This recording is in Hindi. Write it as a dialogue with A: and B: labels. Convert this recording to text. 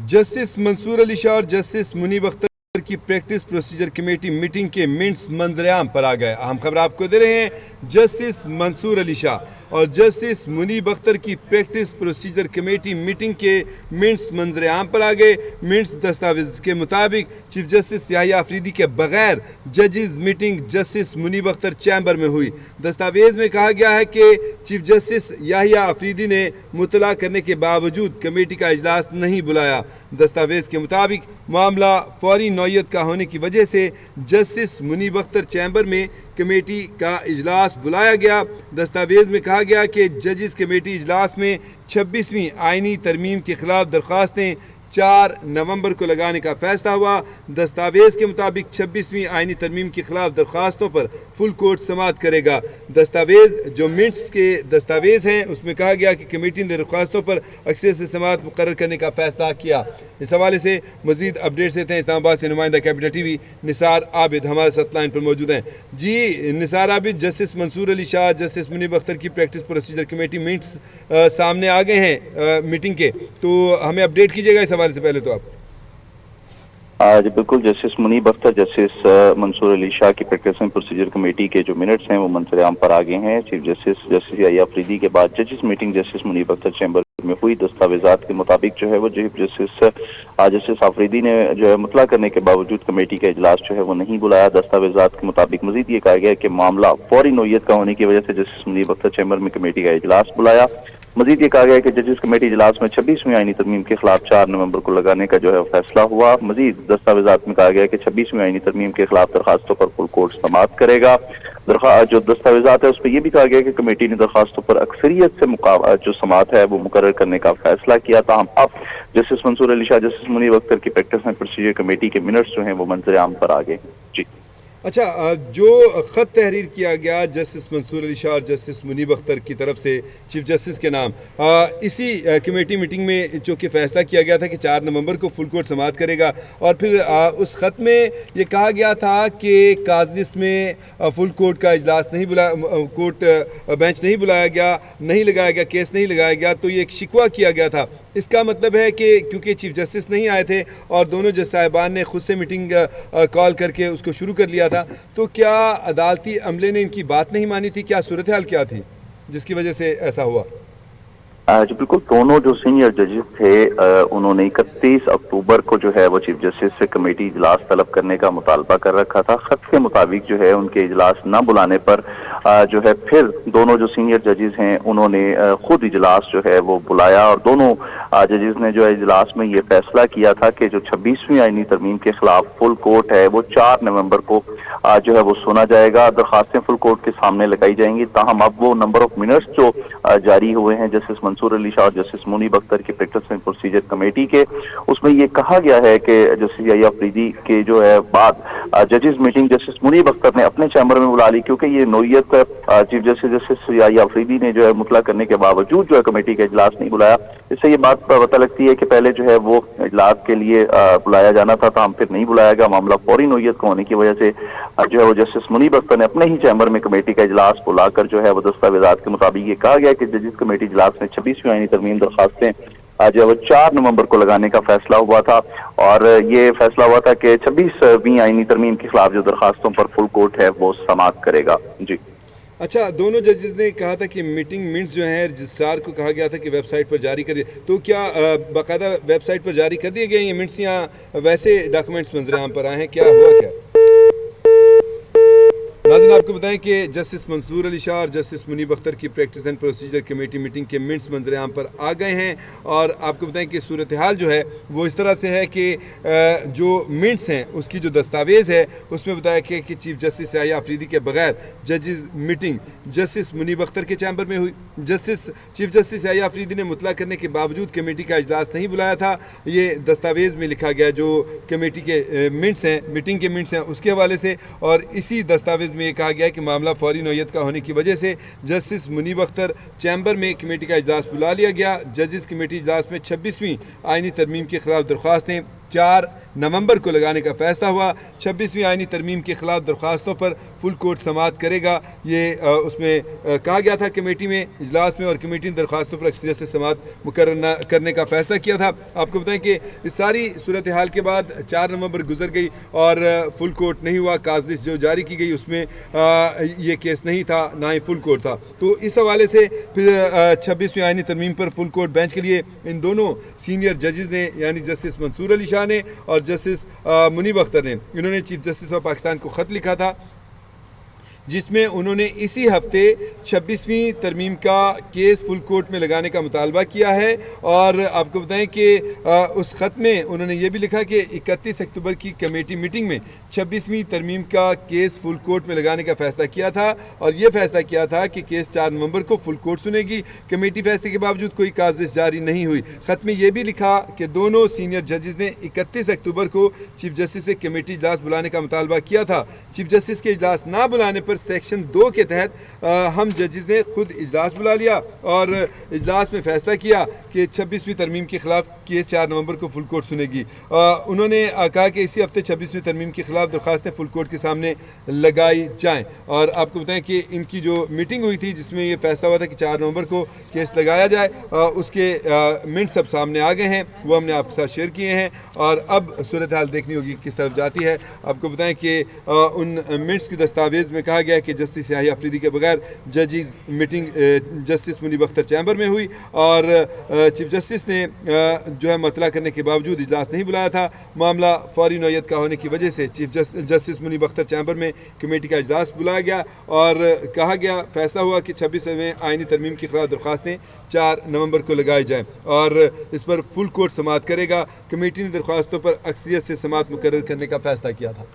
A: जस्टिस मंसूर अली शाह और जस्टिस मुनीब अख्तर की प्रैक्टिस प्रोसीजर कमेटी मीटिंग के मिनट्स मंजरेआम पर आ गए। अहम खबर आपको दे रहे हैं। जस्टिस मंसूर अली शाह और जस्टिस मुनीब अख्तर की प्रैक्टिस प्रोसीजर कमेटी मीटिंग के मिनट्स मंजरेआम पर आ गए। मिनट्स दस्तावेज के मुताबिक चीफ जस्टिस याहिया अफरीदी के बगैर जजेस meeting justice Munib Akhtar chamber में हुई। दस्तावेज में कहा गया है कि चीफ जस्टिस याहिया अफरीदी ने मुतला करने के बावजूद कमेटी का इजलास नहीं बुलाया। दस्तावेज के मुताबिक मामला फौरी नौयत का होने की वजह से जस्टिस मुनीब अख्तर चैम्बर में कमेटी का इजलास बुलाया गया। दस्तावेज में कहा गया कि जजेस कमेटी इजलास में 26वीं आइनी तरमीम के खिलाफ दरख्वास्तें 4 नवंबर को लगाने का फैसला हुआ। दस्तावेज के मुताबिक 26वीं आइनी तरमीम के खिलाफ दरख्वास्तों पर फुल कोर्ट समाअत करेगा। दस्तावेज जो मिनट्स के दस्तावेज हैं उसमें कहा गया कि कमेटी ने दरख्वास्तों पर अक्सरियत से समाअत मुकर्रर करने का फैसला किया। इस हवाले से मजीद अपडेट्स देते हैं इस्लामाबाद से नुमाइंदा कैपिटल टीवी निसार आबिद हमारे साथ लाइन पर मौजूद हैं। जी निसार आबिद, जस्टिस मंसूर अली शाह जस्टिस मुनीब अख्तर की प्रैक्टिस प्रोसीजर कमेटी मिनट्स सामने आ गए हैं मीटिंग के, तो हमें अपडेट कीजिएगा इस हवाले से पहले तो आप।
B: जी बिल्कुल, जस्टिस मुनीब अख्तर जस्टिस मंसूर अली शाह की प्रैक्टिस एंड प्रोसीजर कमेटी के जो मिनट्स हैं वो मंजरेआम पर आ गए हैं। चीफ जस्टिस याहिया अफरीदी के बाद जजेस meeting justice Munib Akhtar chamber में हुई। दस्तावेजात के मुताबिक जो है वो चीफ जस्टिस अफरीदी ने जो है मुतला करने के बावजूद कमेटी का इजलास जो है वो नहीं बुलाया। दस्तावेजात के मुताबिक मजीद ये कहा गया कि मामला फौरी नौयत का होने की वजह से जस्टिस मुनीब अख्तर चैम्बर में कमेटी का इजलास बुलाया। मजीद ये कहा गया कि जजेस कमेटी इजलास में 26वीं आइनी तरमीम के खिलाफ 4 नवंबर को लगाने का जो है फैसला हुआ। मजीद दस्तावेजात में कहा गया कि 26वीं आइनी तरमीम के खिलाफ दरखास्तों पर फुल कोर्ट समाअत करेगा। जो दस्तावेजात है उस पर यह भी कहा गया कि कमेटी ने दरखास्तों पर अक्सरियत से जो समाअत है वो मुकर्रर करने का फैसला किया। ताहम अब जस्टिस मंसूर अली शाह जस्टिस मुनीब अख्तर की प्रैक्टिस एंड प्रोसीजर कमेटी के मिनट्स जो हैं वो मंजरेआम पर आ गए। जी
A: अच्छा, जो ख़त तहरीर किया गया जस्टिस मंसूर अली शाह और जस्टिस मुनीब अख्तर की तरफ से चीफ जस्टिस के नाम, इसी कमेटी मीटिंग में जो कि फ़ैसला किया गया था कि 4 नवंबर को फुल कोर्ट समाअत करेगा, और फिर उस ख़त में ये कहा गया था कि काजलिस में फुल कोर्ट का इजलास नहीं बुलाया, कोर्ट बेंच नहीं बुलाया गया, नहीं लगाया गया, केस नहीं लगाया गया, तो ये एक शिकवा किया गया था। इसका मतलब है कि क्योंकि चीफ जस्टिस नहीं आए थे और दोनों जज साहिबान ने खुद से मीटिंग कॉल करके उसको शुरू कर लिया था, तो क्या अदालती अमले ने इनकी बात नहीं मानी थी? क्या सूरत हाल क्या थी जिसकी वजह से ऐसा हुआ?
B: जी बिल्कुल, दोनों जो सीनियर जजेस थे उन्होंने 31 अक्टूबर को जो है वो चीफ जस्टिस से कमेटी इजलास तलब करने का मुतालबा कर रखा था। खत के मुताबिक जो है उनके इजलास न बुलाने पर जो है फिर दोनों जो सीनियर जजेस हैं उन्होंने खुद इजलास जो है वो बुलाया, और दोनों जजेस ने जो है इजलास में ये फैसला किया था कि जो 26वीं आइनी तरमीम के खिलाफ फुल कोर्ट है वो 4 नवंबर को जो है वो सुना जाएगा। दरखास्तें फुल कोर्ट के सामने लगाई जाएंगी। ताहम अब वो नंबर ऑफ मिनट्स जो जारी हुए हैं जस्टिस मंसूर अली शाह और जस्टिस मुनीब अख्तर की प्रैक्टिस एंड प्रोसीजर कमेटी के, उसमें ये कहा गया है कि जस्टिस याहिया अफरीदी के जो है बाद जजेस मीटिंग जस्टिस मुनीब अख्तर ने अपने चैम्बर में बुला ली, क्योंकि ये नौयत चीफ जस्टिस याहिया अफरीदी ने जो है मुतला करने के बावजूद जो है कमेटी का इजलास नहीं बुलाया। इससे ये बात पता लगती है कि पहले जो है वो इजलास के लिए बुलाया जाना था, हम फिर नहीं बुलाया गया। मामला फौरी नौयत का होने की वजह से जो है वो जस्टिस मुनीब अख्तर ने अपने ही चैम्बर में कमेटी का इजलास बुलाकर जो है वो दस्तावेजात के मुताबिक ये कहा गया कि जजेस कमेटी इजलास में 26वीं आइनी तरमीम दरखास्तें जो है वो 4 नवंबर को लगाने का फैसला हुआ था, और ये फैसला हुआ था कि 26वीं आइनी तरमीम के खिलाफ जो दरखास्तों पर फुल कोर्ट है वो समाअत करेगा। जी
A: अच्छा, दोनों जजेस ने कहा था कि मीटिंग मिनट्स जो है रजिस्ट्रार को कहा गया था कि वेबसाइट पर जारी कर दिए, तो क्या बाकायदा वेबसाइट पर जारी कर दिए गए ये मिनट्स या वैसे डॉक्यूमेंट्स मंजरेआम पर आए हैं? क्या हुआ क्या? नाज़रीन, आपको बताएं कि जस्टिस मंसूर अली शाह और जस्टिस मुनीब अख्तर की practice and procedure committee meeting के मिनट्स मंजरेआम पर आ गए हैं, और आपको बताएं कि सूरत हाल जो है वो इस तरह से है कि जो मिनट्स हैं उसकी जो दस्तावेज़ है उसमें बताया कि चीफ जस्टिस याहिया अफरीदी के बगैर जजेस मीटिंग जस्टिस मुनीब अख्तर के चैम्बर में हुई। चीफ जस्टिस याहिया अफरीदी ने मुतला करने के बावजूद कमेटी का इजलास नहीं बुलाया था। ये दस्तावेज़ में लिखा गया जो कमेटी के मिनट्स हैं, मीटिंग के मिनट्स हैं उसके हवाले से, और इसी दस्तावेज़ में कहा गया कि मामला फौरी नौयत का होने की वजह से जस्टिस मुनीब अख्तर चैम्बर में कमेटी का इजलास बुला लिया गया। जजेस कमेटी इजलास में 26वीं आइनी तरमीम के खिलाफ दरख्वास्तें 4 नवंबर को लगाने का फैसला हुआ। 26वीं आईनी तरमीम के खिलाफ दरख्वास्तों पर फुल कोर्ट समाअत करेगा। ये उसमें कहा गया था कमेटी में इजलास में, और कमेटी ने दरख्वास्तों पर अक्सरियत से समाअत मुकर्रर करने का फैसला किया था। आपको बताएं कि इस सारी सूरत हाल के बाद 4 नवंबर गुजर गई और फुल कोर्ट नहीं हुआ। काजलिस जो जारी की गई उसमें ये केस नहीं था, ना ही फुल कोर्ट था। तो इस हवाले से फिर 26वीं आईनी तरमीम पर फुल कोर्ट बेंच के लिए इन दोनों सीनियर जजेस ने, यानी जस्टिस मंसूर अली शाह ने और जस्टिस मुनीब अख्तर ने, इन्होंने चीफ जस्टिस ऑफ पाकिस्तान को ख़त लिखा था, जिसमें उन्होंने इसी हफ्ते 26वीं तरमीम का केस फुल कोर्ट में लगाने का मुतालबा किया है। और आपको बताएं कि उस ख़त में उन्होंने ये भी लिखा कि 31 अक्टूबर की कमेटी मीटिंग में 26वीं तरमीम का केस फुल कोर्ट में लगाने का फ़ैसला किया था, और ये फ़ैसला किया था कि केस 4 नवंबर को फुल कोर्ट सुनेगी। कमेटी फैसले के बावजूद कोई काजिश जारी नहीं हुई। ख़त में यह भी लिखा कि दोनों सीनियर जजेस ने 31 अक्टूबर को चीफ जस्टिस से कमेटी इजलास बुलाने का मुतालबा किया था। चीफ जस्टिस के इजलास ना बुलाने पर सेक्शन 2 के तहत हम जजेस ने खुद इजलास बुला लिया और इजलास में फैसला किया कि 26वीं तरमीम के खिलाफ केस 4 नवंबर को फुल कोर्ट सुनेगी। उन्होंने कहा कि इसी हफ्ते 26वीं तरमीम के खिलाफ दरख्वास्तें फुल कोर्ट के सामने लगाई जाएं। और आपको बताएं कि इनकी जो मीटिंग हुई थी जिसमें ये फैसला हुआ था कि 4 नवंबर को केस लगाया जाए, उसके मिनट सब सामने आ गए हैं, वो हमने आपके साथ शेयर किए हैं। और अब सूरत हाल देखनी होगी किस तरफ जाती है। आपको बताएं कि उन मिनट्स की दस्तावेज़ में कहा गया कि जस्टिस याहिया अफरीदी के बगैर जजेस meeting justice Munib Akhtar chamber में हुई, और चीफ जस्टिस ने जो है मतला करने के बावजूद इजलास नहीं बुलाया था। मामला फौरी नौयत का होने की वजह से chief justice Munib Akhtar chamber में कमेटी का इजलास बुलाया गया और कहा गया, फैसला हुआ कि 26वें आईनी तरमीम के खिलाफ दरख्वास्तें 4 नवंबर को लगाई जाएँ और इस पर फुल कोर्ट समाअत करेगा। कमेटी ने दरख्वास्तों पर अक्सरियत से समाअत मुकर्रर करने का फैसला किया था।